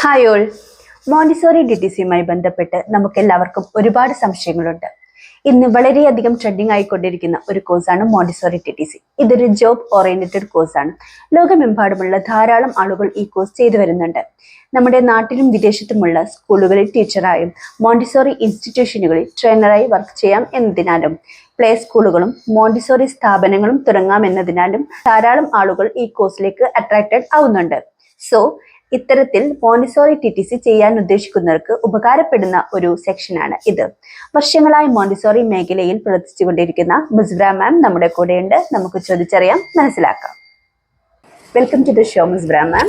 Hi all. Montessori ഡിറ്റിസിയുമായി ബന്ധപ്പെട്ട് നമുക്കെല്ലാവർക്കും ഒരുപാട് സംശയങ്ങളുണ്ട്. ഇന്ന് വളരെയധികം ട്രെൻഡിങ് ആയിക്കൊണ്ടിരിക്കുന്ന ഒരു കോഴ്സാണ് മോണ്ടിസോറി ടിറ്റിസി. ഇതൊരു ജോബ് ഓറിയന്റഡ് കോഴ്സാണ്. ലോകമെമ്പാടുമുള്ള ധാരാളം ആളുകൾ ഈ കോഴ്സ് ചെയ്തു വരുന്നുണ്ട്. നമ്മുടെ നാട്ടിലും വിദേശത്തുമുള്ള സ്കൂളുകളിൽ ടീച്ചറായും മോണ്ടിസോറി ഇൻസ്റ്റിറ്റ്യൂഷനുകളിൽ ട്രെയിനറായി വർക്ക് ചെയ്യാം എന്നതിനാലും പ്ലേ സ്കൂളുകളും മോണ്ടിസോറി സ്ഥാപനങ്ങളും തുടങ്ങാമെന്നതിനാലും ധാരാളം ആളുകൾ ഈ കോഴ്സിലേക്ക് അട്രാക്റ്റഡ് ആവുന്നുണ്ട്. സോ ഇത്തരത്തിൽ മോണ്ടിസോറി ടിറ്റിസി ചെയ്യാൻ ഉദ്ദേശിക്കുന്നവർക്ക് ഉപകാരപ്പെടുന്ന ഒരു സെക്ഷനാണ് ഇത്. വർഷങ്ങളായി മോണ്ടിസോറി മേഖലയിൽ പ്രവർത്തിച്ചുകൊണ്ടിരിക്കുന്ന മുസ്ബ്ര മാം നമ്മുടെ കൂടെയുണ്ട്. നമുക്ക് ചോദിച്ചറിയാം, മനസ്സിലാക്കാം. വെൽക്കം ടു ദ ഷോ മുസ്ബ്ര ma'am.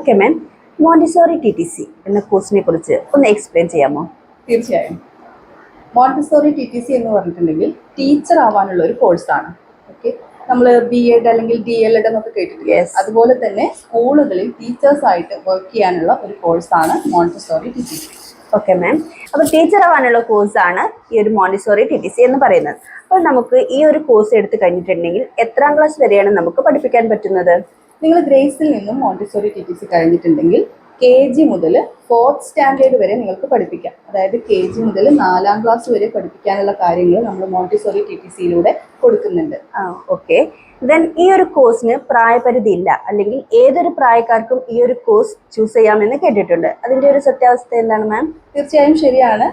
Okay ma'am, Montessori TTC എന്ന കോഴ്സിനെ കുറിച്ച് ഒന്ന് എക്സ്പ്ലെയിൻ ചെയ്യാമോ? തീർച്ചയായും. മോണ്ടിസോറി ടിറ്റിസി എന്ന് പറഞ്ഞിട്ടുണ്ടെങ്കിൽ ടീച്ചർ ആവാനുള്ള ഒരു കോഴ്സാണ്. ഓക്കെ, നമ്മൾ BEd അല്ലെങ്കിൽ DLEd എന്നൊക്കെ കേട്ടിട്ടില്ലേ? അതുപോലെ തന്നെ സ്കൂളുകളിൽ ടീച്ചേഴ്സ് ആയിട്ട് വർക്ക് ചെയ്യാനുള്ള ഒരു കോഴ്സാണ് മോണ്ടിസോറി ടിറ്റിസി. ഓക്കെ മാം, അപ്പോൾ ടീച്ചർ ആവാനുള്ള കോഴ്സാണ് ഈ ഒരു മോണ്ടിസോറി ടിറ്റിസി എന്ന് പറയുന്നത്. അപ്പോൾ നമുക്ക് ഈ ഒരു കോഴ്സ് എടുത്തു കഴിഞ്ഞിട്ടുണ്ടെങ്കിൽ എത്രാം ക്ലാസ് വരെയാണ് നമുക്ക് പഠിപ്പിക്കാൻ പറ്റുന്നത്? നിങ്ങൾ ഗ്രേസിൽ നിന്നും മോണ്ടിസോറി ടിറ്റിസി കഴിഞ്ഞിട്ടുണ്ടെങ്കിൽ KG മുതൽ 4th സ്റ്റാൻഡേർഡ് വരെ നിങ്ങൾക്ക് പഠിപ്പിക്കാം. അതായത് KG മുതൽ 4ാം ക്ലാസ് വരെ പഠിപ്പിക്കാനുള്ള കാര്യങ്ങൾ നമ്മൾ മോണ്ടിസോറി ടിറ്റിസിയിലൂടെ കൊടുക്കുന്നുണ്ട്. ഓക്കെ, ദെൻ ഈ ഒരു കോഴ്സിന് പ്രായപരിധി ഇല്ല, അല്ലെങ്കിൽ ഏതൊരു പ്രായക്കാർക്കും ഈ ഒരു കോഴ്സ് ചൂസ് ചെയ്യാമെന്ന് കേട്ടിട്ടുണ്ട്. അതിന്റെ ഒരു സത്യാവസ്ഥ എന്താണ് മാം? തീർച്ചയായും ശരിയാണ്.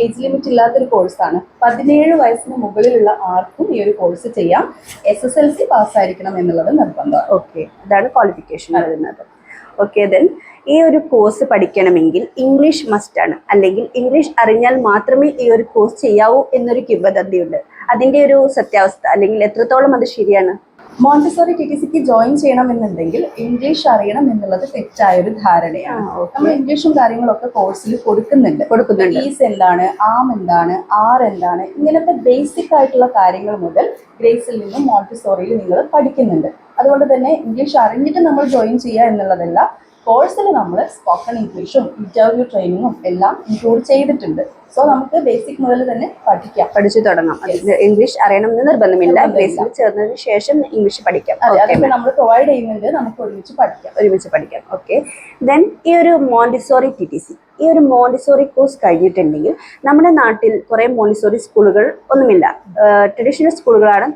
ഏജ് ലിമിറ്റ് ഇല്ലാത്തൊരു കോഴ്സാണ്. 17 വയസ്സിന് മുകളിലുള്ള ആർക്കും ഈ ഒരു കോഴ്സ് ചെയ്യാം. SSLC പാസ്സായിരിക്കണം എന്നുള്ളത് നിർബന്ധമാണ്. ഓക്കെ, അതാണ് ക്വാളിഫിക്കേഷൻ വരുന്നത്. ഓക്കെ, ദെൻ ഈ ഒരു കോഴ്സ് പഠിക്കണമെങ്കിൽ ഇംഗ്ലീഷ് മസ്റ്റ് ആണ്, അല്ലെങ്കിൽ ഇംഗ്ലീഷ് അറിഞ്ഞാൽ മാത്രമേ ഈ ഒരു കോഴ്സ് ചെയ്യാവൂ എന്നൊരു കിംവദന്തിയുണ്ട്. അതിന്റെ ഒരു സത്യാവസ്ഥ, അല്ലെങ്കിൽ എത്രത്തോളം അത് ശരിയാണ്? മോണ്ടിസോറി ടിറ്റിസിക്ക് ജോയിൻ ചെയ്യണമെന്നുണ്ടെങ്കിൽ ഇംഗ്ലീഷ് അറിയണം എന്നുള്ളത് തെറ്റായൊരു ധാരണയാണ്. നമ്മൾ ഇംഗ്ലീഷും കാര്യങ്ങളൊക്കെ കോഴ്സിൽ കൊടുക്കുന്നുണ്ട്. ഈസ് എന്താണ്, ആം എന്താണ്, ആർ എന്താണ്, ഇങ്ങനത്തെ ബേസിക് ആയിട്ടുള്ള കാര്യങ്ങൾ മുതൽ ഗ്രേസിൽ നിന്നും മോണ്ടിസോറിയിൽ നിങ്ങൾ പഠിക്കുന്നുണ്ട്. അതുകൊണ്ട് തന്നെ ഇംഗ്ലീഷ് അറിഞ്ഞിട്ട് നമ്മൾ ജോയിൻ ചെയ്യുക എന്നുള്ളതല്ല. കോഴ്സിൽ നമ്മൾ സ്പോക്കൺ ഇംഗ്ലീഷും ഇന്റർവ്യൂ ട്രെയിനിങ്ങും എല്ലാം ഇൻക്ലൂഡ് ചെയ്തിട്ടുണ്ട്. സോ നമുക്ക് ബേസിക് മുതൽ തന്നെ പഠിച്ചു തുടങ്ങാം. ഇംഗ്ലീഷ് അറിയണം എന്ന് നിർബന്ധമില്ല. ഗ്രേസിൽ ചേർന്നതിന് ശേഷം ഇംഗ്ലീഷ് പഠിക്കാം. അതൊക്കെ നമ്മൾ പ്രൊവൈഡ് ചെയ്യുന്നുണ്ട്. നമുക്ക് ഒരുമിച്ച് പഠിക്കാം. ഓക്കെ, ദെൻ ഈ ഒരു മോണ്ടിസോറി ടിറ്റിസി, ഈ ഒരു മോണ്ടിസോറി കോഴ്സ് കഴിഞ്ഞിട്ടുണ്ടെങ്കിൽ നമ്മുടെ നാട്ടിൽ കുറെ മോണ്ടിസോറി സ്കൂളുകൾ ഒന്നുമില്ല, ട്രഡീഷണൽ സ്കൂളുകളാണ്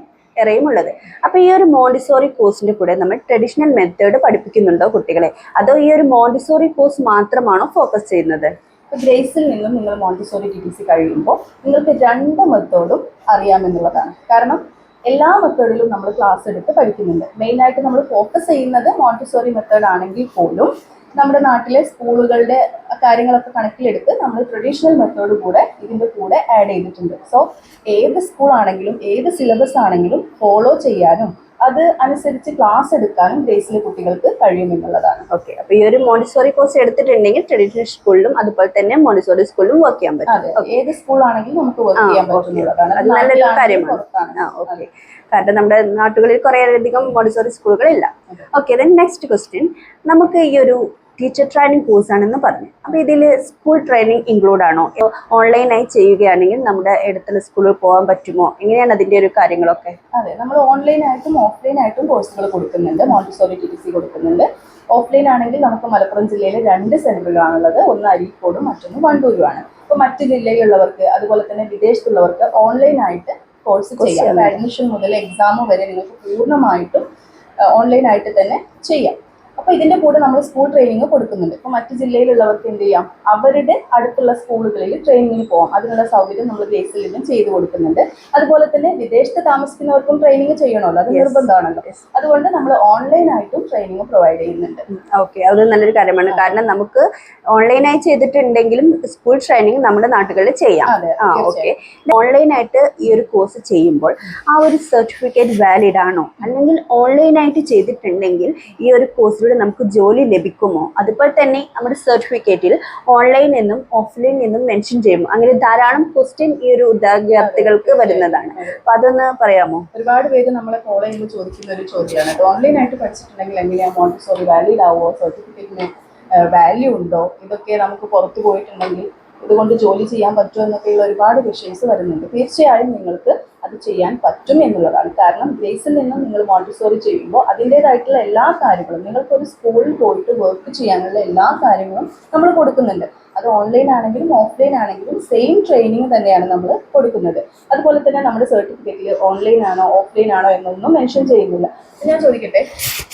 ഏറെയും ഉള്ളത്. അപ്പൊ ഈ ഒരു മോണ്ടിസോറി കോഴ്സിന്റെ കൂടെ നമ്മൾ ട്രഡീഷണൽ മെത്തേഡ് പഠിപ്പിക്കുന്നുണ്ടോ കുട്ടികളെ, അതോ ഈ ഒരു മോണ്ടിസോറി കോഴ്സ് മാത്രമാണോ ഫോക്കസ് ചെയ്യുന്നത്? ഗ്രേസിൽ നിന്നും നിങ്ങൾ മോണ്ടിസോറി ടിറ്റിസി കഴിയുമ്പോൾ നിങ്ങൾക്ക് 2 മെത്തേഡും അറിയാമെന്നുള്ളതാണ്. കാരണം എല്ലാ മെത്തേഡിലും നമ്മൾ ക്ലാസ് എടുത്ത് പഠിക്കുന്നുണ്ട്. മെയിനായിട്ട് നമ്മൾ ഫോക്കസ് ചെയ്യുന്നത് മോണ്ടിസോറി മെത്തേഡ് ആണെങ്കിൽ പോലും നമ്മുടെ നാട്ടിലെ സ്കൂളുകളുടെ കാര്യങ്ങളൊക്കെ കണക്കിലെടുത്ത് നമ്മൾ ട്രഡീഷണൽ മെത്തേഡ് കൂടെ ഇതിൻ്റെ കൂടെ ആഡ് ചെയ്തിട്ടുണ്ട്. സോ ഏത് സ്കൂളാണെങ്കിലും ഏത് സിലബസ് ആണെങ്കിലും ഫോളോ ചെയ്യാനും അത് അനുസരിച്ച് ക്ലാസ് എടുക്കാനും ഗ്രേസിലെ കുട്ടികൾക്ക് കഴിയുമെന്നുള്ളതാണ്. ഓക്കെ, അപ്പോൾ ഈ ഒരു മോണ്ടിസോറി കോഴ്സ് എടുത്തിട്ടുണ്ടെങ്കിൽ ട്രഡീഷണൽ സ്കൂളിലും അതുപോലെ തന്നെ മോണ്ടിസോറി സ്കൂളിലും വർക്ക് ചെയ്യാൻ പറ്റും. അതെ, ഏത് സ്കൂളാണെങ്കിലും നമുക്ക് വർക്ക് ചെയ്യാൻ പറ്റുന്നതാണ്. അത് നല്ലൊരു കാര്യമാണ്. ഓക്കെ, കാരണം നമ്മുടെ നാട്ടുകളിൽ കുറേയധികം മോണ്ടിസോറി സ്കൂളുകളില്ല. ഓക്കെ, ദെൻ നെക്സ്റ്റ് ക്വസ്റ്റ്യൻ, നമുക്ക് ഈ ഒരു ടീച്ചർ ട്രെയിനിങ് കോഴ്സ് ആണെന്ന് പറഞ്ഞു. അപ്പോൾ ഇതിൽ സ്കൂൾ ട്രെയിനിങ് ഇൻക്ലൂഡ് ആണോ? ഓൺലൈനായി ചെയ്യുകയാണെങ്കിൽ നമ്മുടെ അടുത്തുള്ള സ്കൂളിൽ പോകാൻ പറ്റുമോ? എങ്ങനെയാണ് അതിൻ്റെ ഒരു കാര്യങ്ങളൊക്കെ? അതെ, നമ്മൾ ഓൺലൈനായിട്ടും ഓഫ്ലൈനായിട്ടും കോഴ്സുകൾ കൊടുക്കുന്നുണ്ട്. മോണ്ടിസോറി ടിറ്റിസി കൊടുക്കുന്നുണ്ട്. ഓഫ്ലൈൻ ആണെങ്കിൽ നമുക്ക് മലപ്പുറം ജില്ലയിൽ 2 സെന്ററുകളാണുള്ളത്. ഒന്ന് അരീക്കോടും മറ്റൊന്ന് വണ്ടൂരുമാണ്. അപ്പോൾ മറ്റ് ജില്ലയിലുള്ളവർക്ക് അതുപോലെ തന്നെ വിദേശത്തുള്ളവർക്ക് ഓൺലൈനായിട്ട് കോഴ്സ് ചെയ്യാം. അഡ്മിഷൻ മുതൽ എക്സാം വരെ നിങ്ങൾക്ക് പൂർണ്ണമായിട്ടും ഓൺലൈനായിട്ട് തന്നെ ചെയ്യാം. അപ്പോൾ ഇതിൻ്റെ കൂടെ നമ്മൾ സ്കൂൾ ട്രെയിനിങ് കൊടുക്കുന്നുണ്ട്. ഇപ്പോൾ മറ്റ് ജില്ലയിലുള്ളവർക്ക് എന്ത് ചെയ്യാം, അവരുടെ അടുത്തുള്ള സ്കൂളുകളിൽ ട്രെയിനിങ്ങിന് പോകാം. അതിനുള്ള സൗകര്യം നമ്മൾ ഗ്രേസിൽ നിന്നും ചെയ്തു കൊടുക്കുന്നുണ്ട്. അതുപോലെ തന്നെ വിദേശത്ത് താമസിക്കുന്നവർക്കും ട്രെയിനിങ് ചെയ്യണമല്ലോ, അത് നിർബന്ധമാണല്ലോ. അതുകൊണ്ട് നമ്മൾ ഓൺലൈനായിട്ടും ട്രെയിനിങ് പ്രൊവൈഡ് ചെയ്യുന്നുണ്ട്. ഓക്കെ, അത് നല്ലൊരു കാര്യമാണ്. കാരണം നമുക്ക് ഓൺലൈനായി ചെയ്തിട്ടുണ്ടെങ്കിലും സ്കൂൾ ട്രെയിനിങ് നമ്മുടെ നാട്ടുകളിൽ ചെയ്യാം. ഓക്കെ, ഓൺലൈനായിട്ട് ഈ ഒരു കോഴ്സ് ചെയ്യുമ്പോൾ ആ ഒരു സർട്ടിഫിക്കറ്റ് വാലിഡ് ആണോ, അല്ലെങ്കിൽ ഓൺലൈനായിട്ട് ചെയ്തിട്ടുണ്ടെങ്കിൽ ഈ ഒരു കോഴ്സിലൂടെ നമുക്ക് ജോലി ലഭിക്കുമോ? അതുപോലെ തന്നെ നമ്മുടെ സർട്ടിഫിക്കറ്റിൽ ഓൺലൈൻ എന്നും ഓഫ്ലൈൻ എന്നും മെൻഷൻ ചെയ്യുമോ? അങ്ങനെ ധാരാളം ക്വസ്റ്റ്യൻ ഈ ഒരു ഉദ്യോഗാർത്ഥികൾക്ക് വരുന്നതാണ്. അപ്പൊ അതൊന്ന് പറയാമോ? ഒരുപാട് പേര് നമ്മളെ ഫോളോ ചെയ്യുമ്പോൾ ചോദിക്കുന്ന ഒരു ചോദ്യമാണ്, ഓൺലൈനായിട്ട് പഠിച്ചിട്ടുണ്ടെങ്കിൽ എങ്ങനെയാണ് മോണ്ടിസോറി വാലിഡ് ആവുമോ, സർട്ടിഫിക്കറ്റിന് വാല്യൂ ഉണ്ടോ, ഇതൊക്കെ നമുക്ക് പുറത്തു പോയിട്ടുണ്ടെങ്കിൽ ഇതുകൊണ്ട് ജോലി ചെയ്യാൻ പറ്റുമോ എന്നൊക്കെയുള്ള ഒരുപാട് ക്വസ്റ്റ്യൻസ് വരുന്നുണ്ട്. തീർച്ചയായും നിങ്ങൾക്ക് അത് ചെയ്യാൻ പറ്റും എന്നുള്ളതാണ്. കാരണം ഗ്രേസിൽ നിന്നും നിങ്ങൾ മോണ്ടിസോറി ചെയ്യുമ്പോൾ അതിൻ്റെതായിട്ടുള്ള എല്ലാ കാര്യങ്ങളും നിങ്ങൾക്കൊരു സ്കൂളിൽ പോയിട്ട് വർക്ക് ചെയ്യാനുള്ള എല്ലാ കാര്യങ്ങളും നമ്മൾ കൊടുക്കുന്നുണ്ട്. അത് ഓൺലൈൻ ആണെങ്കിലും ഓഫ്ലൈൻ ആണെങ്കിലും സെയിം ട്രെയിനിങ് തന്നെയാണ് നമ്മൾ കൊടുക്കുന്നത്. അതുപോലെ തന്നെ നമ്മുടെ സർട്ടിഫിക്കറ്റിൽ ഓൺലൈൻ ആണോ ഓഫ്ലൈൻ ആണോ എന്നൊന്നും മെൻഷൻ ചെയ്യുന്നില്ല. ഞാൻ ചോദിക്കട്ടെ,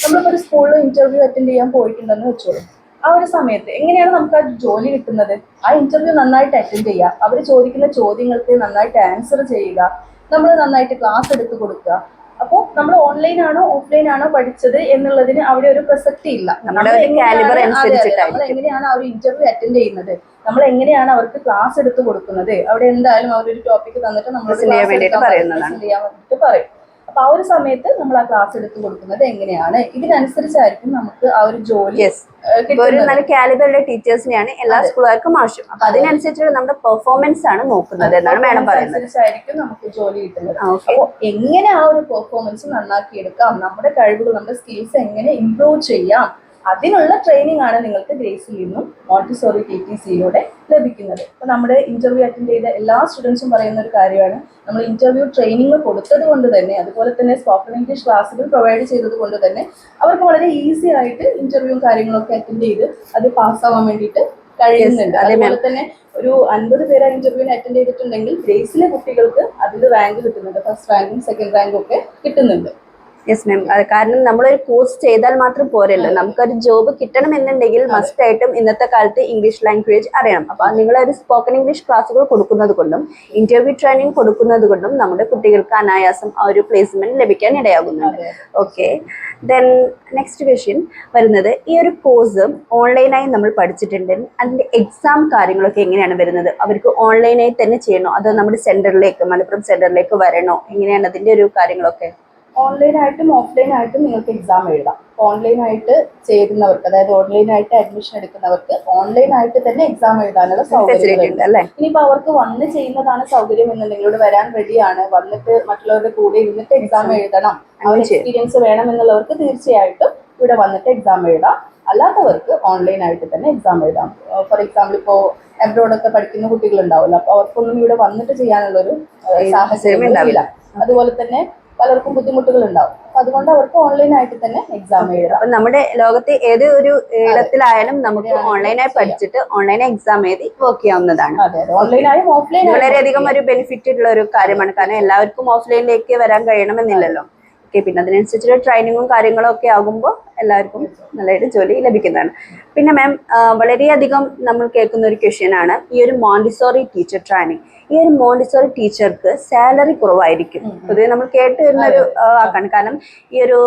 നമ്മളിപ്പോൾ ഒരു സ്കൂളിൽ ഇന്റർവ്യൂ അറ്റൻഡ് ചെയ്യാൻ പോയിട്ടുണ്ടെന്ന് വെച്ചോളൂ. ആ ഒരു സമയത്ത് എങ്ങനെയാണ് നമുക്ക് ആ ജോലി കിട്ടുന്നത്? ആ ഇന്റർവ്യൂ നന്നായിട്ട് അറ്റൻഡ് ചെയ്യുക, അവർ ചോദിക്കുന്ന ചോദ്യങ്ങൾക്ക് നന്നായിട്ട് ആൻസർ ചെയ്യുക, നമ്മൾ നന്നായിട്ട് ക്ലാസ് എടുത്ത് കൊടുക്കുക. അപ്പോൾ നമ്മൾ ഓൺലൈൻ ആണോ ഓഫ്ലൈൻ ആണോ പഠിച്ചത് എന്നുള്ളതിന് അവിടെ ഒരു പ്രസക്തി ഇല്ല. നമ്മൾ എങ്ങനെയാണ് ആ ഒരു ഇന്റർവ്യൂ അറ്റൻഡ് ചെയ്യുന്നത്, നമ്മൾ എങ്ങനെയാണ് അവർക്ക് ക്ലാസ് എടുത്ത് കൊടുക്കുന്നത്, അവിടെ എന്തായാലും അവരൊരു ടോപ്പിക് തന്നിട്ട് നമ്മൾ ചെയ്യാൻ വേണ്ടിയിട്ട് പറയും. അപ്പൊ ആ ഒരു സമയത്ത് നമ്മൾ ആ ക്ലാസ് എടുത്ത് കൊടുക്കുന്നത് എങ്ങനെയാണ്, ഇതിനനുസരിച്ചായിരിക്കും നമുക്ക് ആ ഒരു ജോലി ഒരു നല്ല കാലിബറുള്ള ടീച്ചേഴ്സിനെയാണ് എല്ലാ സ്കൂളുകാർക്കും ആവശ്യം. അപ്പൊ അതിനനുസരിച്ചുള്ള നമ്മുടെ പെർഫോമൻസ് ആണ് നോക്കുന്നത് എന്നാണ് മാഡം പറയുന്നത്. അനുസരിച്ചായിരിക്കും നമുക്ക് ജോലി കിട്ടുന്നത്. അപ്പോൾ എങ്ങനെ ആ ഒരു പെർഫോമൻസ് നന്നാക്കിയെടുക്കാം, നമ്മുടെ കഴിവുകൾ നമ്മുടെ സ്കിൽസ് എങ്ങനെ ഇംപ്രൂവ് ചെയ്യാം, അതിനുള്ള ട്രെയിനിങ് ആണ് നിങ്ങൾക്ക് ഗ്രേസിൽ നിന്നും മോണ്ടിസോറി TTCയിലൂടെ ലഭിക്കുന്നത്. അപ്പോൾ നമ്മുടെ ഇന്റർവ്യൂ അറ്റൻഡ് ചെയ്ത എല്ലാ സ്റ്റുഡൻസും പറയുന്ന ഒരു കാര്യമാണ്, നമ്മൾ ഇന്റർവ്യൂ ട്രെയിനിങ് കൊടുത്തത് കൊണ്ട് തന്നെ, അതുപോലെ തന്നെ സ്പോക്കൺ ഇംഗ്ലീഷ് ക്ലാസ്സുകൾ പ്രൊവൈഡ് ചെയ്തത് കൊണ്ട് തന്നെ അവർക്ക് വളരെ ഈസി ആയിട്ട് ഇന്റർവ്യൂവും കാര്യങ്ങളൊക്കെ അറ്റൻഡ് ചെയ്ത് അത് പാസ്സാവാൻ വേണ്ടിയിട്ട് കഴിയുന്നുണ്ട്. അതുപോലെ തന്നെ ഒരു 50 പേര് ഇന്റർവ്യൂവിന് അറ്റൻഡ് ചെയ്തിട്ടുണ്ടെങ്കിൽ ഗ്രേസിലെ കുട്ടികൾക്ക് അതിൽ റാങ്ക് കിട്ടുന്നുണ്ട്. ഫസ്റ്റ് റാങ്കും സെക്കൻഡ് റാങ്കും ഒക്കെ കിട്ടുന്നുണ്ട്. Yes ma'am. കാരണം നമ്മളൊരു കോഴ്സ് ചെയ്താൽ മാത്രം പോരല്ലോ, നമുക്കൊരു ജോബ് കിട്ടണം എന്നുണ്ടെങ്കിൽ മസ്റ്റ് ആയിട്ടും ഇന്നത്തെ കാലത്ത് ഇംഗ്ലീഷ് ലാംഗ്വേജ് അറിയണം. അപ്പൊ നിങ്ങളൊരു സ്പോക്കൺ ഇംഗ്ലീഷ് ക്ലാസ്സുകൾ കൊടുക്കുന്നത് കൊണ്ടും ഇന്റർവ്യൂ ട്രെയിനിങ് കൊടുക്കുന്നത് കൊണ്ടും നമ്മുടെ കുട്ടികൾക്ക് അനായാസം ആ ഒരു പ്ലേസ്മെന്റ് ലഭിക്കാൻ ഇടയാകുന്നുണ്ട്. ഓക്കെ, ദെൻ നെക്സ്റ്റ് ക്വസ്റ്റ്യൻ വരുന്നത്, ഈ ഒരു കോഴ്സ് ഓൺലൈനായി നമ്മൾ പഠിച്ചിട്ടുണ്ടെങ്കിൽ അതിന്റെ എക്സാം കാര്യങ്ങളൊക്കെ എങ്ങനെയാണ് വരുന്നത്? അവർക്ക് ഓൺലൈനായി തന്നെ ചെയ്യണോ അതോ നമ്മുടെ സെന്ററിലേക്ക്, മലപ്പുറം സെന്ററിലേക്ക് വരണോ? എങ്ങനെയാണ് അതിന്റെ ഒരു കാര്യങ്ങളൊക്കെ? ഓൺലൈനായിട്ടും ഓഫ്ലൈനായിട്ടും നിങ്ങൾക്ക് എക്സാം എഴുതാം. ഓൺലൈനായിട്ട് ചേരുന്നവർക്ക്, അതായത് ഓൺലൈനായിട്ട് അഡ്മിഷൻ എടുക്കുന്നവർക്ക് ഓൺലൈനായിട്ട് തന്നെ എക്സാം എഴുതാനുള്ള സൗകര്യം അല്ലേ. ഇനിയിപ്പോൾ അവർക്ക് വന്ന് ചെയ്യുന്നതാണ് സൗകര്യം എന്നുണ്ടെങ്കിൽ, ഇവിടെ വരാൻ റെഡിയാണ്, വന്നിട്ട് മറ്റുള്ളവരുടെ കൂടെ ഇരുന്നിട്ട് എക്സാം എഴുതണം, ആ ഒരു എക്സ്പീരിയൻസ് വേണം എന്നുള്ളവർക്ക് തീർച്ചയായിട്ടും ഇവിടെ വന്നിട്ട് എക്സാം എഴുതാം. അല്ലാത്തവർക്ക് ഓൺലൈനായിട്ട് തന്നെ എക്സാം എഴുതാം. ഫോർ എക്സാമ്പിൾ ഇപ്പോൾ അബ്രോഡൊക്കെ പഠിക്കുന്ന കുട്ടികളുണ്ടാവില്ല, അപ്പോൾ അവർക്കൊന്നും ഇവിടെ വന്നിട്ട് ചെയ്യാനുള്ളൊരു സാഹചര്യം ഉണ്ടാവില്ല. അതുപോലെ തന്നെ പലർക്കും ബുദ്ധിമുട്ടുകൾ ഉണ്ടാവും. അപ്പൊ അതുകൊണ്ട് അവർക്ക് ഓൺലൈനായിട്ട് തന്നെ എക്സാം എഴുതാം. അപ്പൊ നമ്മുടെ ലോകത്തെ ഏത് ഒരു ഇടത്തിലായാലും നമുക്ക് ഓൺലൈനായി പഠിച്ചിട്ട് ഓൺലൈൻ എക്സാം എഴുതി വർക്ക് ചെയ്യാവുന്നതാണ്. ഓൺലൈനായും ഓഫ്ലൈൻ വളരെയധികം ഒരു ബെനിഫിറ്റ് ഉള്ള ഒരു കാര്യമാണ്. കാരണം എല്ലാവർക്കും ഓഫ്ലൈനിലേക്ക് വരാൻ കഴിയണമെന്നില്ലല്ലോ. ഓക്കെ, പിന്നെ അതിനനുസരിച്ചുള്ള ട്രെയിനിങ്ങും കാര്യങ്ങളും ഒക്കെ ആകുമ്പോൾ എല്ലാവർക്കും നല്ലതായിട്ട് ജോലി ലഭിക്കുന്നതാണ്. പിന്നെ മാം, വളരെയധികം നമ്മൾ കേൾക്കുന്ന ഒരു ക്വസ്റ്റ്യൻ ആണ് ഈ ഒരു മോണ്ടിസോറി ടീച്ചർ ട്രെയിനിങ്. ഈ ഒരു മോണ്ടിസോറി ടീച്ചർക്ക് സാലറി കുറവായിരിക്കും. പൊതുവെ നമ്മൾ കേട്ട് വരുന്ന ഒരു വാക്കാണ്. കാരണം ഈ ഒരു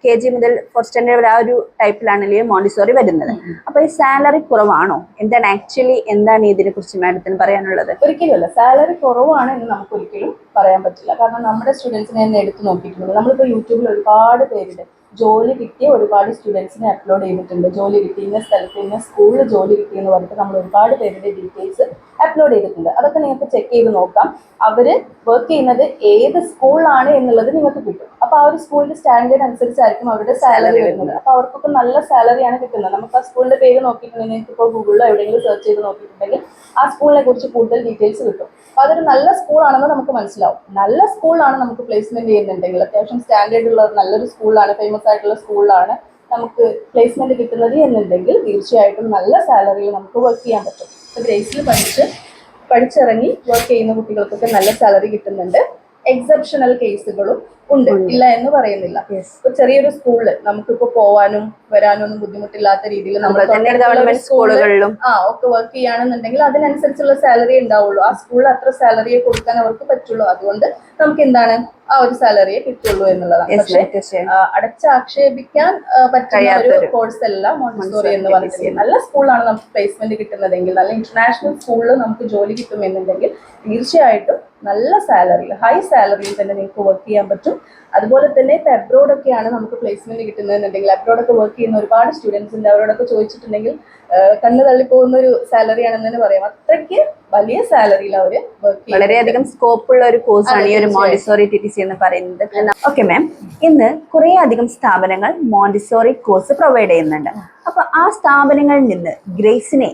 KG മുതൽ ഫസ്റ്റ് സ്റ്റാൻഡേർഡ് വരെ ആ ഒരു ടൈപ്പിലാണല്ലോ ഈ മോണ്ടിസോറി വരുന്നത്. അപ്പൊ ഈ സാലറി കുറവാണോ? എന്താണ് ആക്ച്വലി, എന്താണ് ഇതിനെ കുറിച്ച് മാഡത്തിന് പറയാനുള്ളത്? ഒരിക്കലുമല്ല, സാലറി കുറവാണ് എന്ന് നമുക്ക് ഒരിക്കലും പറയാൻ പറ്റില്ല. കാരണം നമ്മുടെ സ്റ്റുഡൻസിനെ തന്നെ എടുത്തു നോക്കിയിട്ടുണ്ട്. നമ്മളിപ്പോൾ യൂട്യൂബിൽ ഒരുപാട് പേരുടെ ജോലി കിട്ടിയ ഒരുപാട് സ്റ്റുഡൻസിനെ അപ്ലോഡ് ചെയ്തിട്ടുണ്ട്. ജോലി കിട്ടി, ഇന്ന സ്ഥലത്ത് ഇന്ന സ്കൂളിൽ ജോലി കിട്ടി എന്ന് പറഞ്ഞിട്ട് നമ്മൾ ഒരുപാട് പേരുടെ ഡീറ്റെയിൽസ് അപ്ലോഡ് ചെയ്തിട്ടുണ്ട്. അതൊക്കെ നിങ്ങൾക്ക് ചെക്ക് ചെയ്ത് നോക്കാം. അവർ വർക്ക് ചെയ്യുന്നത് ഏത് സ്കൂളിലാണ് എന്നുള്ളത് നിങ്ങൾക്ക് കിട്ടും. അപ്പോൾ ആ ഒരു സ്കൂളിന്റെ സ്റ്റാൻഡേർഡ് അനുസരിച്ചായിരിക്കും അവരുടെ സാലറി വരുന്നത്. അപ്പോൾ അവർക്കൊക്കെ നല്ല സാലറിയാണ് കിട്ടുന്നത്. നമുക്ക് ആ സ്കൂളിന്റെ പേര് നോക്കിയിട്ടുണ്ടെങ്കിൽ, ഇപ്പോൾ ഗൂഗിളിലോ എവിടെയെങ്കിലും സെർച്ച് ചെയ്ത് നോക്കിയിട്ടുണ്ടെങ്കിൽ ആ സ്കൂളിനെ കുറിച്ച് കൂടുതൽ ഡീറ്റെയിൽസ് കിട്ടും. അപ്പോൾ അതൊരു നല്ല സ്കൂളാണെന്ന് നമുക്ക് മനസ്സിലാവും. നല്ല സ്കൂളിലാണ് നമുക്ക് പ്ലേസ്മെന്റ് ചെയ്യുന്നുണ്ടെങ്കിൽ, അത്യാവശ്യം സ്റ്റാൻഡേർഡ് ഉള്ള നല്ലൊരു സ്കൂളിലാണ്, ഫേമസ് ആയിട്ടുള്ള സ്കൂളിലാണ് നമുക്ക് പ്ലേസ്മെന്റ് കിട്ടുന്നത് എന്നുണ്ടെങ്കിൽ തീർച്ചയായിട്ടും നല്ല സാലറിയിൽ നമുക്ക് വർക്ക് ചെയ്യാൻ പറ്റും. ഇപ്പോൾ ഗ്രേസിൽ പഠിച്ചിറങ്ങി വർക്ക് ചെയ്യുന്ന കുട്ടികൾക്കൊക്കെ നല്ല സാലറി കിട്ടുന്നുണ്ട്. എക്സെപ്ഷണൽ കേസുകളും ഉണ്ട്, ഇല്ല എന്ന് പറയുന്നില്ല. ഇപ്പൊ ചെറിയൊരു സ്കൂളിൽ നമുക്കിപ്പോ പോവാനും വരാനും ഒന്നും ബുദ്ധിമുട്ടില്ലാത്ത രീതിയിൽ ഗവൺമെന്റ് സ്കൂളുകളിലും ഒക്കെ വർക്ക് ചെയ്യുകയാണെന്നുണ്ടെങ്കിൽ അതിനനുസരിച്ചുള്ള സാലറി ഉണ്ടാവുള്ളൂ. ആ സ്കൂളിൽ അത്ര സാലറിയെ കൊടുക്കാൻ അവർക്ക് പറ്റുള്ളൂ. അതുകൊണ്ട് നമുക്ക് എന്താണ് ആ ഒരു സാലറിയെ കിട്ടുള്ളൂ എന്നുള്ളതാണ്. പക്ഷേ അടച്ചാക്ഷേപിക്കാൻ പറ്റുന്ന ഒരു കോഴ്സ് അല്ല മോണ്ടിസോറി എന്ന് പറയുന്നത്. നല്ല സ്കൂളാണ് നമുക്ക് പ്ലേസ്മെന്റ് കിട്ടുന്നതെങ്കിൽ, നല്ല ഇന്റർനാഷണൽ സ്കൂളിൽ നമുക്ക് ജോലി കിട്ടുമെന്നുണ്ടെങ്കിൽ തീർച്ചയായിട്ടും നല്ല സാലറി, ഹൈ സാലറിയിൽ തന്നെ നിങ്ങൾക്ക് വർക്ക് ചെയ്യാൻ പറ്റും. അതുപോലെ തന്നെ ഇപ്പൊ അബ്രോഡൊക്കെയാണ് നമുക്ക് പ്ലേസ്മെന്റ് കിട്ടുന്നതെന്നുണ്ടെങ്കിൽ, അബ്രോഡൊക്കെ വർക്ക് ചെയ്യുന്ന ഒരുപാട് സ്റ്റുഡൻസ് ഉണ്ട്. അവരോടൊക്കെ ചോദിച്ചിട്ടുണ്ടെങ്കിൽ കണ്ണു തള്ളിപ്പോകുന്ന ഒരു സാലറി ആണെന്ന് തന്നെ പറയാം. അത്രയ്ക്ക് വലിയ സാലറിയിൽ അവര് വർക്ക് ചെയ്യും. വളരെയധികം സ്കോപ്പ് ഉള്ള ഒരു കോഴ്സാണ് ഈ ഒരു മോണ്ടിസോറി TTC എന്ന് പറയുന്നത്. ഓക്കെ മാം, ഇന്ന് കുറേ അധികം സ്ഥാപനങ്ങൾ മോണ്ടിസോറി കോഴ്സ് പ്രൊവൈഡ് ചെയ്യുന്നുണ്ട്. അപ്പൊ ആ സ്ഥാപനങ്ങളിൽ നിന്ന് ഗ്രേസിനെ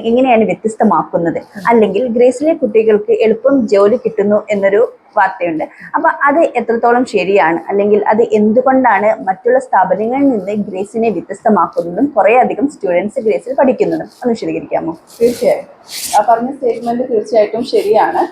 എങ്ങനെയാണ് വ്യത്യസ്തമാക്കുന്നത്, അല്ലെങ്കിൽ ഗ്രേസിലെ കുട്ടികൾക്ക് എളുപ്പം ജോലി കിട്ടുന്നു എന്നൊരു വാർത്തയുണ്ട്. അപ്പൊ അത് എത്രത്തോളം ശരിയാണ്, അല്ലെങ്കിൽ അത് എന്തുകൊണ്ടാണ് മറ്റുള്ള സ്ഥാപനങ്ങളിൽ നിന്ന് ഗ്രേസിനെ വ്യത്യസ്തമാക്കുന്നതും കുറെ അധികം സ്റ്റുഡൻസ് ഗ്രേസിൽ പഠിക്കുന്നതും ഒന്ന് വിശദീകരിക്കാമോ? തീർച്ചയായും ആ പറഞ്ഞ സ്റ്റേറ്റ്മെന്റ് തീർച്ചയായിട്ടും ശരിയാണ്.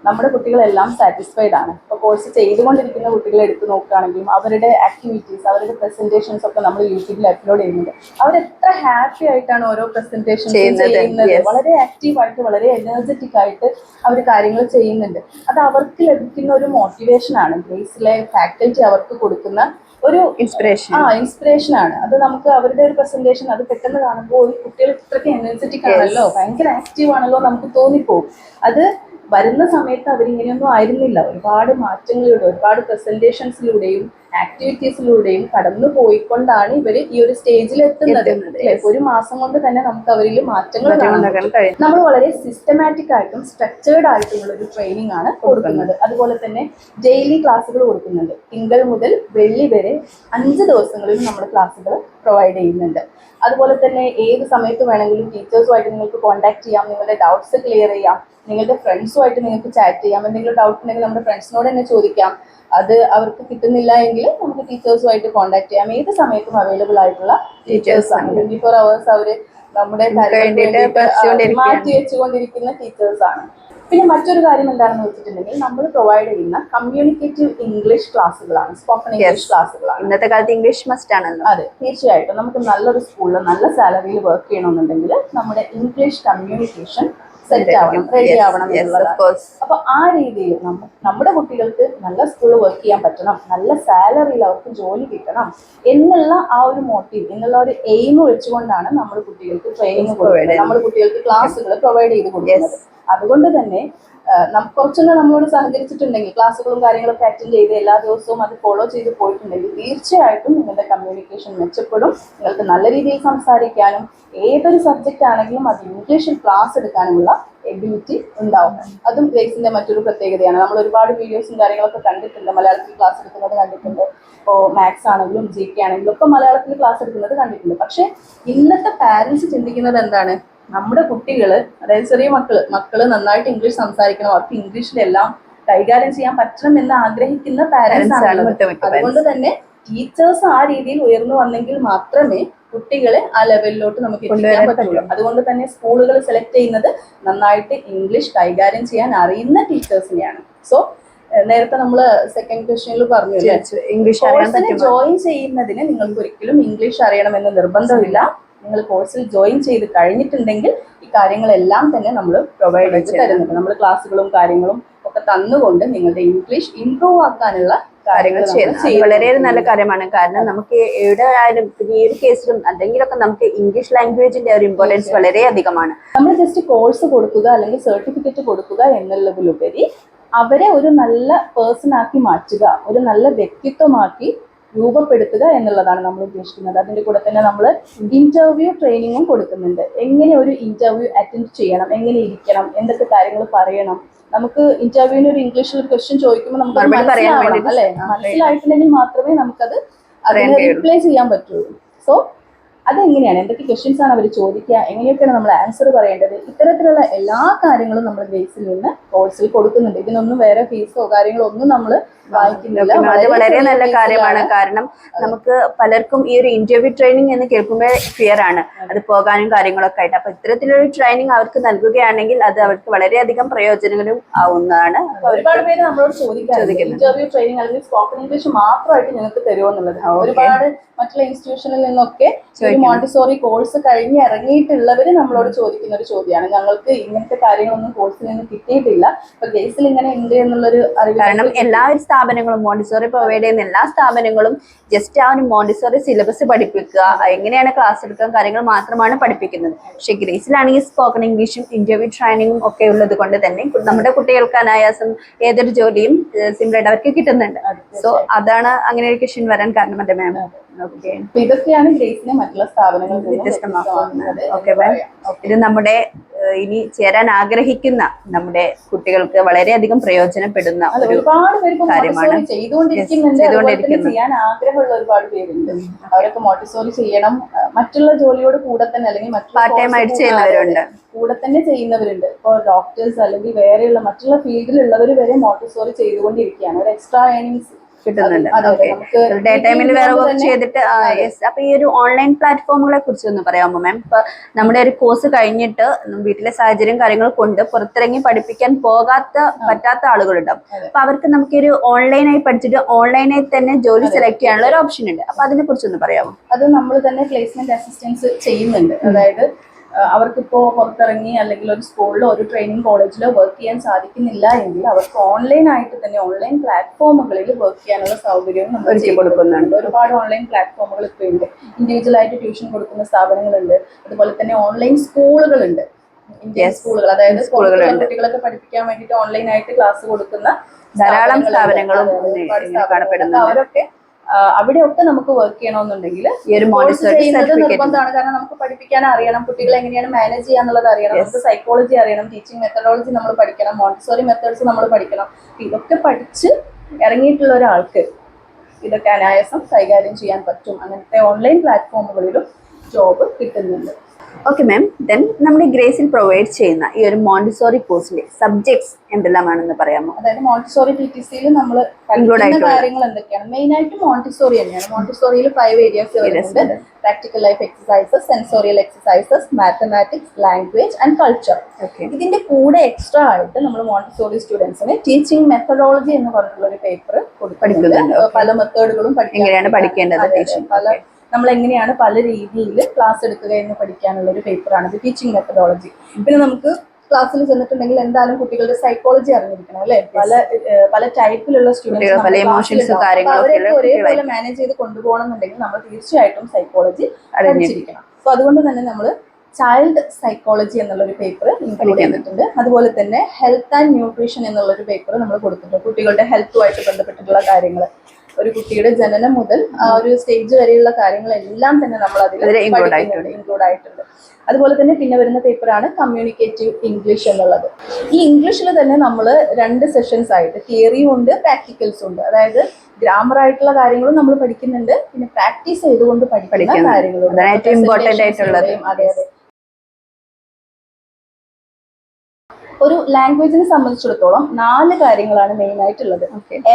നമ്മുടെ കുട്ടികളെല്ലാം സാറ്റിസ്ഫൈഡ് ആണ്. ഇപ്പോൾ കോഴ്സ് ചെയ്തുകൊണ്ടിരിക്കുന്ന കുട്ടികളെ എടുത്ത് നോക്കുകയാണെങ്കിലും അവരുടെ ആക്ടിവിറ്റീസ്, അവരുടെ പ്രസന്റേഷൻസ് ഒക്കെ നമ്മൾ യൂട്യൂബിൽ അപ്ലോഡ് ചെയ്യുന്നുണ്ട്. അവരെത്ര ഹാപ്പി ആയിട്ടാണ് ഓരോ പ്രസന്റേഷൻ ചെയ്യുന്നത്. വളരെ ആക്റ്റീവായിട്ട്, വളരെ എനർജറ്റിക് ആയിട്ട് അവർ കാര്യങ്ങൾ ചെയ്യുന്നുണ്ട്. അത് അവർക്ക് ലഭിക്കുന്ന ഒരു മോട്ടിവേഷനാണ്. ഗ്രേസിലെ ഫാക്കൽറ്റി അവർക്ക് കൊടുക്കുന്ന ഒരു ഇൻസ്പിറേഷൻ ആണ്. അത് നമുക്ക് അവരുടെ ഒരു പ്രസന്റേഷൻ അത് പെട്ടെന്ന് കാണുമ്പോൾ കുട്ടികൾ ഇത്രയ്ക്ക് എനർജറ്റിക് ആണല്ലോ, ഭയങ്കര ആക്റ്റീവ് ആണല്ലോ നമുക്ക് തോന്നിപ്പോകും. അത് വരുന്ന സമയത്ത് അവരിങ്ങനെയൊന്നും ആയിരുന്നില്ല. ഒരുപാട് മാറ്റങ്ങളിലൂടെ, ഒരുപാട് പ്രസന്റേഷൻസിലൂടെയും ആക്ടിവിറ്റീസിലൂടെയും കടന്നു പോയിക്കൊണ്ടാണ് ഇവർ ഈ ഒരു സ്റ്റേജിൽ എത്തുന്നത്. ഒരു മാസം കൊണ്ട് തന്നെ നമുക്ക് അവരിൽ മാറ്റങ്ങൾ നമ്മൾ വളരെ സിസ്റ്റമാറ്റിക് ആയിട്ടും സ്ട്രക്ചേർഡ് ആയിട്ടുള്ള ഒരു ട്രെയിനിങ് ആണ് കൊടുക്കുന്നത്. അതുപോലെ തന്നെ ഡെയിലി ക്ലാസ്സുകൾ കൊടുക്കുന്നുണ്ട്. തിങ്കൾ മുതൽ വെള്ളി വരെ 5 ദിവസങ്ങളിലും നമ്മൾ ക്ലാസ്സുകൾ പ്രൊവൈഡ് ചെയ്യുന്നുണ്ട്. അതുപോലെ തന്നെ ഏത് സമയത്ത് വേണമെങ്കിലും ടീച്ചേഴ്സുമായിട്ട് നിങ്ങൾക്ക് കോൺടാക്ട് ചെയ്യാം, നിങ്ങളുടെ ഡൗട്ട്സ് ക്ലിയർ ചെയ്യാം, നിങ്ങളുടെ ഫ്രണ്ട്സുമായിട്ട് നിങ്ങൾക്ക് ചാറ്റ് ചെയ്യാം. എന്തെങ്കിലും ഡൗട്ട് ഉണ്ടെങ്കിൽ നമ്മുടെ ഫ്രണ്ട്സിനോട് തന്നെ ചോദിക്കാം. അത് അവർക്ക് കിട്ടുന്നില്ല എങ്കിൽ നമുക്ക് ടീച്ചേഴ്സുമായിട്ട് കോൺടാക്ട് ചെയ്യാം. ഏത് സമയത്തും അവൈലബിൾ ആയിട്ടുള്ള ടീച്ചേഴ്സാണ്. 24 hours അവർ നമ്മുടെ മാറ്റി വെച്ചുകൊണ്ടിരിക്കുന്ന ടീച്ചേഴ്സാണ്. പിന്നെ മറ്റൊരു കാര്യം എന്താണെന്ന് വെച്ചിട്ടുണ്ടെങ്കിൽ നമ്മൾ പ്രൊവൈഡ് ചെയ്യുന്ന കമ്മ്യൂണിക്കേറ്റീവ് ഇംഗ്ലീഷ് ക്ലാസ്സുകളാണ്, സ്പോക്കൺ ഇംഗ്ലീഷ് ക്ലാസ്സുകളാണ്. ഇന്നത്തെ കാലത്ത് ഇംഗ്ലീഷ് മസ്റ്റ് ആണല്ലോ. അതെ, തീർച്ചയായിട്ടും. നമുക്ക് നല്ലൊരു സ്കൂളിൽ നല്ല സാലറിയിൽ വർക്ക് ചെയ്യണമെന്നുണ്ടെങ്കിൽ നമ്മുടെ ഇംഗ്ലീഷ് കമ്മ്യൂണിക്കേഷൻ സെറ്റ് ആവണം, റെഡി ആവണം എന്നുള്ളതാണ്. അപ്പൊ ആ രീതിയിൽ നമ്മുടെ കുട്ടികൾക്ക് നല്ല സ്കൂളിൽ വർക്ക് ചെയ്യാൻ പറ്റണം, നല്ല സാലറിയിൽ അവർക്ക് ജോലി കിട്ടണം എന്നുള്ള ആ ഒരു മോട്ടീവ്, എന്നുള്ള ഒരു എയിം വെച്ചുകൊണ്ടാണ് നമ്മൾ കുട്ടികൾക്ക് ട്രെയിനിങ് കൊടുക്കുന്നത്, നമ്മൾ കുട്ടികൾക്ക് ക്ലാസ്സുകൾ പ്രൊവൈഡ് ചെയ്ത് കൊടുക്കുന്നത്. അതുകൊണ്ട് തന്നെ കുറച്ചൊന്ന് നമ്മളോട് സഹകരിച്ചിട്ടുണ്ടെങ്കിൽ, ക്ലാസ്സുകളും കാര്യങ്ങളൊക്കെ അറ്റൻഡ് ചെയ്ത് എല്ലാ ദിവസവും അത് ഫോളോ ചെയ്ത് പോയിട്ടുണ്ടെങ്കിൽ തീർച്ചയായിട്ടും നിങ്ങളുടെ കമ്മ്യൂണിക്കേഷൻ മെച്ചപ്പെടും. നിങ്ങൾക്ക് നല്ല രീതിയിൽ സംസാരിക്കാനും ഏതൊരു സബ്ജക്റ്റ് ആണെങ്കിലും അത് ഇംഗ്ലീഷിൽ ക്ലാസ് എടുക്കാനുമുള്ള എബിലിറ്റി ഉണ്ടാവും. അതും ഗ്രേസിന്റെ മറ്റൊരു പ്രത്യേകതയാണ്. നമ്മൾ ഒരുപാട് വീഡിയോസും കാര്യങ്ങളൊക്കെ കണ്ടിട്ടുണ്ട്, മലയാളത്തിൽ ക്ലാസ് എടുക്കുന്നത് കണ്ടിട്ടുണ്ട്. ഇപ്പോൾ മാത്സ് ആണെങ്കിലും GK ആണെങ്കിലും ഒക്കെ മലയാളത്തിൽ ക്ലാസ് എടുക്കുന്നത് കണ്ടിട്ടുണ്ട്. പക്ഷേ ഇന്നത്തെ പാരൻസ് ചിന്തിക്കുന്നത് എന്താണ്? നമ്മുടെ കുട്ടികൾ, അതായത് ചെറിയ മക്കള് നന്നായിട്ട് ഇംഗ്ലീഷ് സംസാരിക്കണം, അവർക്ക് ഇംഗ്ലീഷിലെല്ലാം കൈകാര്യം ചെയ്യാൻ പറ്റണം എന്ന് ആഗ്രഹിക്കുന്ന പാരന്റ്സ് ആണ്. അതുകൊണ്ട് തന്നെ ടീച്ചേഴ്സ് ആ രീതിയിൽ ഉയർന്നു വന്നെങ്കിൽ മാത്രമേ കുട്ടികളെ ആ ലെവലിലോട്ട് നമുക്ക് എത്തിക്കാൻ പറ്റുള്ളൂ. അതുകൊണ്ട് തന്നെ സ്കൂളുകൾ സെലക്ട് ചെയ്യുന്നത് നന്നായിട്ട് ഇംഗ്ലീഷ് കൈകാര്യം ചെയ്യാൻ അറിയുന്ന ടീച്ചേഴ്സിനെയാണ്. സോ നേരത്തെ നമ്മള് സെക്കൻഡ് ക്വസ്റ്റ്യനിൽ പറഞ്ഞു, കോഴ്സിന് ജോയിൻ ചെയ്യുന്നതിന് നിങ്ങൾക്ക് ഒരിക്കലും ഇംഗ്ലീഷ് അറിയണമെന്ന് നിർബന്ധമില്ല. നിങ്ങൾ കോഴ്സിൽ ജോയിൻ ചെയ്ത് കഴിഞ്ഞിട്ടുണ്ടെങ്കിൽ ഈ കാര്യങ്ങളെല്ലാം തന്നെ നമ്മൾ പ്രൊവൈഡ് ചെയ്ത് തരുന്നുണ്ട്. നമ്മൾ ക്ലാസ്സുകളും കാര്യങ്ങളും ഒക്കെ തന്നുകൊണ്ട് നിങ്ങളുടെ ഇംഗ്ലീഷ് ഇംപ്രൂവ് ആക്കാനുള്ള കാര്യങ്ങൾ ചെയ്യുന്നത് വളരെ നല്ല കാര്യമാണ്. കാരണം നമുക്ക് എവിടെ ആയാലും ഈ ഒരു കേസിലും എന്തെങ്കിലുമൊക്കെ നമുക്ക് ഇംഗ്ലീഷ് ലാംഗ്വേജിന്റെ ഒരു ഇമ്പോർട്ടൻസ് വളരെ അധികമാണ്. നമ്മൾ ജസ്റ്റ് കോഴ്സ് കൊടുക്കുക അല്ലെങ്കിൽ സർട്ടിഫിക്കറ്റ് കൊടുക്കുക എന്നുള്ളതിലുപരി അവരെ ഒരു നല്ല പേഴ്സൺ ആക്കി മാറ്റുക, ഒരു നല്ല വ്യക്തിത്വമാക്കി രൂപപ്പെടുത്തുക എന്നുള്ളതാണ് നമ്മൾ ഉദ്ദേശിക്കുന്നത്. അതിൻ്റെ കൂടെ തന്നെ നമ്മൾ ഇന്റർവ്യൂ ട്രെയിനിങ്ങും കൊടുക്കുന്നുണ്ട്. എങ്ങനെ ഒരു ഇന്റർവ്യൂ അറ്റൻഡ് ചെയ്യണം, എങ്ങനെ ഇരിക്കണം, എന്തൊക്കെ കാര്യങ്ങൾ പറയണം. നമുക്ക് ഇന്റർവ്യൂവിന് ഒരു ഇംഗ്ലീഷിൽ ഒരു ക്വസ്റ്റ്യൻ ചോദിക്കുമ്പോൾ നമുക്ക് മനസ്സിലാവണം, അല്ലെ? മനസ്സിലായിട്ടുണ്ടെങ്കിൽ മാത്രമേ നമുക്കത് അതിനെ റിപ്ലൈ ചെയ്യാൻ പറ്റുള്ളൂ. സോ അതെങ്ങനെയാണ്, എന്തൊക്കെ ക്വസ്റ്റ്യൻസ് ആണ് അവർ ചോദിക്കുക, എങ്ങനെയൊക്കെയാണ് നമ്മൾ ആൻസർ പറയേണ്ടത്, ഇത്തരത്തിലുള്ള എല്ലാ കാര്യങ്ങളും നമ്മൾ ബേസിൽ നിന്ന് കോഴ്സിൽ കൊടുക്കുന്നുണ്ട്. ഇതിനൊന്നും വേറെ ഫീസോ കാര്യങ്ങളോ ഒന്നും നമ്മൾ വായിക്കുന്നില്ല. അത് വളരെ നല്ല കാര്യമാണ്. കാരണം നമുക്ക് പലർക്കും ഈ ഒരു ഇന്റർവ്യൂ ട്രെയിനിങ് എന്ന് കേൾക്കുമ്പോൾ ഫിയർ ആണ്, അത് പോകാനും കാര്യങ്ങളൊക്കെ ആയിട്ട്. അപ്പൊ ഇത്തരത്തിലൊരു ട്രെയിനിങ് അവർക്ക് നൽകുകയാണെങ്കിൽ അത് അവർക്ക് വളരെയധികം പ്രയോജനങ്ങളും ആവുന്നതാണ്. ഒരുപാട് പേര് നമ്മളോട് ചോദിക്കുന്നത് ഇന്റർവ്യൂ ട്രെയിനിങ് അല്ലെങ്കിൽ സ്പോക്കൺ ഇംഗ്ലീഷ് മാത്രമായിട്ട് ഞങ്ങൾക്ക് തരുമോ എന്നുള്ളത്. ഒരുപാട് മറ്റുള്ള ഇൻസ്റ്റിറ്റ്യൂഷനിൽ നിന്നൊക്കെ ഒരു മോണ്ടിസോറി കോഴ്സ് കഴിഞ്ഞ് ഇറങ്ങിയിട്ടുള്ളവർ നമ്മളോട് ചോദിക്കുന്ന ഒരു ചോദ്യമാണ്, ഞങ്ങൾക്ക് ഇങ്ങനത്തെ കാര്യങ്ങളൊന്നും കോഴ്സിൽ നിന്ന് കിട്ടിയിട്ടില്ല, അപ്പൊ ഗ്രേസിൽ ഇങ്ങനെ ഉണ്ട് എന്നുള്ളൊരു അറിവ്. കാരണം എല്ലാ സ്ഥാപനങ്ങളും മോണ്ടിസോറി പ്രൊവൈഡ് ചെയ്യുന്ന എല്ലാ സ്ഥാപനങ്ങളും ജസ്റ്റ് ആ ഒരു മോണ്ടിസോറി സിലബസ് പഠിപ്പിക്കുക, എങ്ങനെയാണ് ക്ലാസ് എടുക്കുക, കാര്യങ്ങൾ മാത്രമാണ് പഠിപ്പിക്കുന്നത്. പക്ഷെ ഗ്രേസിലാണെങ്കിൽ സ്പോക്കൺ ഇംഗ്ലീഷും ഇന്റർവ്യൂ ട്രെയിനിങ്ങും ഒക്കെ ഉള്ളത് കൊണ്ട് തന്നെ നമ്മുടെ കുട്ടികൾക്ക് അനായാസം ഏതൊരു ജോലിയും സിമ്പിളായിട്ട് അവർക്ക് കിട്ടുന്നുണ്ട്. സോ അതാണ് അങ്ങനെ ഒരു ക്വസ്റ്റ്യൻ വരാൻ കാരണം. അല്ലേ മാം? ഇതൊക്കെയാണ് ഗ്രേസിനെ മറ്റുള്ള സ്ഥാപനങ്ങളിൽ വ്യത്യസ്തമാക്കുന്നത്. ഇത് നമ്മുടെ ഇനി ചേരാൻ ആഗ്രഹിക്കുന്ന നമ്മുടെ കുട്ടികൾക്ക് വളരെയധികം പ്രയോജനപ്പെടുന്ന അല്ല, ഒരു ഒരുപാട് പേര് ഇപ്പൊ കാര്യമാണ്. മോണ്ടിസോറി ചെയ്തുകൊണ്ടിരിക്കുന്നുണ്ട്. അതുപോലെ തന്നെ ചെയ്യാൻ ആഗ്രഹമുള്ള ഒരുപാട് പേരുണ്ട്. അവരൊക്കെ മോണ്ടിസോറി ചെയ്യണം. മറ്റുള്ള ജോലിയോട് കൂടെ തന്നെ അല്ലെങ്കിൽ പാർട്ട് ടൈം ആയിട്ട് ചെയ്യുന്നവരുണ്ട്. കൂടെ തന്നെ ചെയ്യുന്നവരുണ്ട്. ഇപ്പോൾ ഡോക്ടേഴ്സ് അല്ലെങ്കിൽ വേറെയുള്ള മറ്റുള്ള ഫീൽഡിലുള്ളവർ വരെ മോണ്ടിസോറി ചെയ്തുകൊണ്ടിരിക്കുകയാണ്. ഒരു എക്സ്ട്രാ ഏണിങ്സ് കിട്ടുന്നുണ്ട്. ഡേ ടൈമിൽ വേറെ വർക്ക് ചെയ്തിട്ട് അപ്പൊ ഈ ഒരു ഓൺലൈൻ പ്ലാറ്റ്ഫോമുകളെ കുറിച്ച് ഒന്ന് പറയാമോ മാം? ഇപ്പൊ നമ്മുടെ ഒരു കോഴ്സ് കഴിഞ്ഞിട്ട് വീട്ടിലെ സാഹചര്യം കാര്യങ്ങൾ കൊണ്ട് പുറത്തിറങ്ങി പഠിപ്പിക്കാൻ പറ്റാത്ത ആളുകളുണ്ടാവും. അപ്പൊ അവർക്ക് നമുക്ക് ഒരു ഓൺലൈനായി പഠിച്ചിട്ട് ഓൺലൈനായി തന്നെ ജോലി സെലക്ട് ചെയ്യാനുള്ള ഒരു ഓപ്ഷൻ ഉണ്ട്. അപ്പൊ അതിനെ കുറിച്ചൊന്ന് പറയാമോ? അത് നമ്മൾ തന്നെ പ്ലേസ്മെന്റ് അസിസ്റ്റൻസ് ചെയ്യുന്നുണ്ട്. അതായത് അവർക്കിപ്പോ പുറത്തിറങ്ങി അല്ലെങ്കിൽ ഒരു സ്കൂളിലോ ഒരു ട്രെയിനിങ് കോളേജിലോ വർക്ക് ചെയ്യാൻ സാധിക്കുന്നില്ല എങ്കിൽ അവർക്ക് ഓൺലൈനായിട്ട് തന്നെ ഓൺലൈൻ പ്ലാറ്റ്ഫോമുകളിൽ വർക്ക് ചെയ്യാനുള്ള സൗകര്യവും നമ്മൾ ഒരുക്കി കൊടുക്കുന്നുണ്ട്. ഒരുപാട് ഓൺലൈൻ പ്ലാറ്റ്ഫോമുകൾ ഇപ്പോൾ ഉണ്ട്. ഇൻഡിവിജ്വൽ ആയിട്ട് ട്യൂഷൻ കൊടുക്കുന്ന സ്ഥാപനങ്ങളുണ്ട്. അതുപോലെ തന്നെ ഓൺലൈൻ സ്കൂളുകളുണ്ട്. ഇന്ത്യൻ സ്കൂളുകൾ, അതായത് കുട്ടികളൊക്കെ പഠിപ്പിക്കാൻ വേണ്ടിയിട്ട് ഓൺലൈനായിട്ട് ക്ലാസ് കൊടുക്കുന്ന ധാരാളം സ്ഥാപനങ്ങളും കാണപ്പെടുന്നു. അവരൊക്കെ അവിടെയൊക്കെ നമുക്ക് വർക്ക് ചെയ്യണമെന്നുണ്ടെങ്കിൽ ചെയ്യുന്നത് നിർബന്ധമാണ്. കാരണം നമുക്ക് പഠിപ്പിക്കാൻ അറിയണം, കുട്ടികളെ എങ്ങനെയാണ് മാനേജ് ചെയ്യാന്നുള്ളത് അറിയണം, നമുക്ക് സൈക്കോളജി അറിയണം, ടീച്ചിങ് മെത്തഡോളജി നമ്മൾ പഠിക്കണം, മോണ്ടിസോറി മെത്തേഡ്സ് നമ്മൾ പഠിക്കണം. ഇതൊക്കെ പഠിച്ച് ഇറങ്ങിയിട്ടുള്ള ഒരാൾക്ക് ഇതൊക്കെ അനായാസം കൈകാര്യം ചെയ്യാൻ പറ്റും. അങ്ങനത്തെ ഓൺലൈൻ പ്ലാറ്റ്ഫോമുകളിലും ജോബ് കിട്ടുന്നുണ്ട്. ഓക്കെ മാം, ദെൻ നമ്മുടെ ഗ്രേസിൽ പ്രൊവൈഡ് ചെയ്യുന്ന ഈ ഒരു മോണ്ടിസോറി കോഴ്സിലെ സബ്ജക്ട്സ് എന്തെല്ലാമാണെന്ന് പറയാമോ? അതായത് മോണ്ടിസോറി TTC-യിൽ നമ്മൾ കാര്യങ്ങൾ എന്തൊക്കെയാണ്? മെയിൻ ആയിട്ട് മോണ്ടിസോറി തന്നെയാണ്. മോണ്ടിസോറിയിൽ 5 ഏരിയാസ് വരുന്നുണ്ട്. Practical life exercises, sensorial exercises, mathematics, language and culture. ഇതിന്റെ കൂടെ എക്സ്ട്രാ ആയിട്ട് നമ്മൾ മോണ്ടിസോറി സ്റ്റുഡൻസിന് ടീച്ചിങ് മെത്തഡോളജി എന്ന് പറഞ്ഞിട്ടുള്ള ഒരു പേപ്പർ പഠിക്കുന്നുണ്ട്. പല മെത്തേഡുകളും പഠിക്കേണ്ടത്, നമ്മൾ എങ്ങനെയാണ് പല രീതിയിൽ ക്ലാസ് എടുക്കുക എന്ന് പഠിക്കാനുള്ള ഒരു പേപ്പറാണ് ഇത്, ടീച്ചിങ് മെത്തഡോളജി. പിന്നെ നമുക്ക് ക്ലാസ്സിൽ ചെന്നിട്ടുണ്ടെങ്കിൽ എന്തായാലും കുട്ടികളുടെ സൈക്കോളജി അറിഞ്ഞിരിക്കണം അല്ലെ? പല ടൈപ്പിലുള്ള സ്റ്റുഡൻസ് അവരൊക്കെ ഒരേപോലെ മാനേജ് ചെയ്ത് കൊണ്ടുപോകണമെന്നുണ്ടെങ്കിൽ നമ്മൾ തീർച്ചയായിട്ടും സൈക്കോളജി അറിഞ്ഞിരിക്കണം. അപ്പൊ അതുകൊണ്ട് തന്നെ നമ്മൾ ചൈൽഡ് സൈക്കോളജി എന്നുള്ളൊരു പേപ്പർ ഇൻക്ലൂഡ് ചെയ്തിട്ടുണ്ട്. അതുപോലെ തന്നെ ഹെൽത്ത് ആൻഡ് ന്യൂട്രീഷൻ എന്നുള്ളൊരു പേപ്പർ നമ്മൾ കൊടുത്തിട്ടുണ്ട്. കുട്ടികളുടെ ഹെൽത്തുമായിട്ട് ബന്ധപ്പെട്ടിട്ടുള്ള കാര്യങ്ങൾ, ഒരു കുട്ടിയുടെ ജനനം മുതൽ ആ ഒരു സ്റ്റേജ് വരെയുള്ള കാര്യങ്ങളെല്ലാം തന്നെ നമ്മൾ അതിൽ ഇൻക്ലൂഡ് ആയിട്ടുണ്ട്. അതുപോലെ തന്നെ പിന്നെ വരുന്ന പേപ്പറാണ് കമ്മ്യൂണിക്കേറ്റീവ് ഇംഗ്ലീഷ് എന്നുള്ളത്. ഈ ഇംഗ്ലീഷിൽ തന്നെ നമ്മൾ 2 സെഷൻസ് ആയിട്ട് തിയറിയും ഉണ്ട്, പ്രാക്ടിക്കൽസും ഉണ്ട്. അതായത് ഗ്രാമർ ആയിട്ടുള്ള കാര്യങ്ങളും നമ്മൾ പഠിക്കുന്നുണ്ട്, പിന്നെ പ്രാക്ടീസ് ചെയ്തുകൊണ്ട് പഠിക്കുന്ന കാര്യങ്ങളും. അതെ. ഒരു ലാംഗ്വേജിനെ സംബന്ധിച്ചിടത്തോളം 4 കാര്യങ്ങളാണ് മെയിൻ ആയിട്ടുള്ളത്.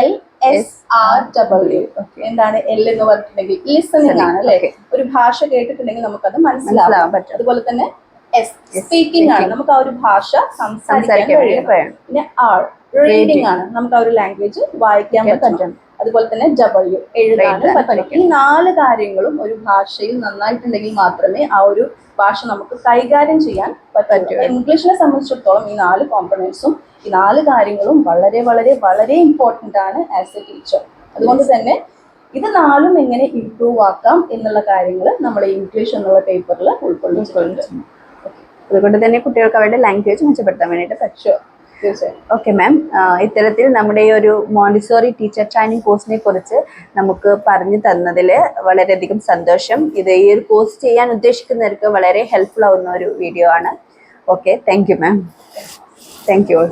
LSRW. എന്താണ് L എന്ന് പറഞ്ഞിട്ടുണ്ടെങ്കിൽ ലിസണിംഗ് ആണ് അല്ലെ? ഒരു ഭാഷ കേട്ടിട്ടുണ്ടെങ്കിൽ നമുക്കത് മനസ്സിലാവാൻ പറ്റും. അതുപോലെ തന്നെ S സ്പീക്കിംഗ് ആണ്, നമുക്ക് ആ ഒരു ഭാഷ സംസാരിക്കാൻ കഴിയും. പിന്നെ R റീഡിംഗ് ആണ്, നമുക്ക് ആ ഒരു ലാംഗ്വേജ് വായിക്കാൻ പറ്റും. അതുപോലെ തന്നെ W എഴുതാനും പറ്റും. ഈ 4 കാര്യങ്ങളും ഒരു ഭാഷയിൽ നന്നായിട്ടുണ്ടെങ്കിൽ മാത്രമേ ആ ഒരു ഭാഷ നമുക്ക് കൈകാര്യം ചെയ്യാൻ പറ്റും. ഇംഗ്ലീഷിനെ സംബന്ധിച്ചിടത്തോളം ഈ 4 കോമ്പണൻസും ഈ 4 കാര്യങ്ങളും വളരെ വളരെ വളരെ ഇമ്പോർട്ടൻ്റ് ആണ് ആസ് എ ടീച്ചർ. അതുകൊണ്ട് തന്നെ ഇത് 4ഉം എങ്ങനെ ഇംപ്രൂവ് ആക്കാം എന്നുള്ള കാര്യങ്ങൾ നമ്മൾ ഇംഗ്ലീഷ് എന്നുള്ള പേപ്പറിൽ ഉൾക്കൊള്ളിച്ചിട്ടുണ്ട്. അതുകൊണ്ട് തന്നെ കുട്ടികൾക്ക് അവരുടെ ലാംഗ്വേജ് മെച്ചപ്പെടുത്താൻ വേണ്ടിയിട്ട് പറ്റും. തീർച്ചയായും. ഓക്കെ മാം, ഇത്തരത്തിൽ നമ്മുടെ ഈ ഒരു മോണ്ടിസോറി ടീച്ചർ ട്രെയിനിങ് കോഴ്സിനെ കുറിച്ച് നമുക്ക് പറഞ്ഞു തന്നതിൽ വളരെയധികം സന്തോഷം. ഇത് ഈ ഒരു കോഴ്സ് ചെയ്യാൻ ഉദ്ദേശിക്കുന്നവർക്ക് വളരെ ഹെൽപ്ഫുൾ ആവുന്ന ഒരു വീഡിയോ ആണ്. Okay, thank you ma'am. Thank you.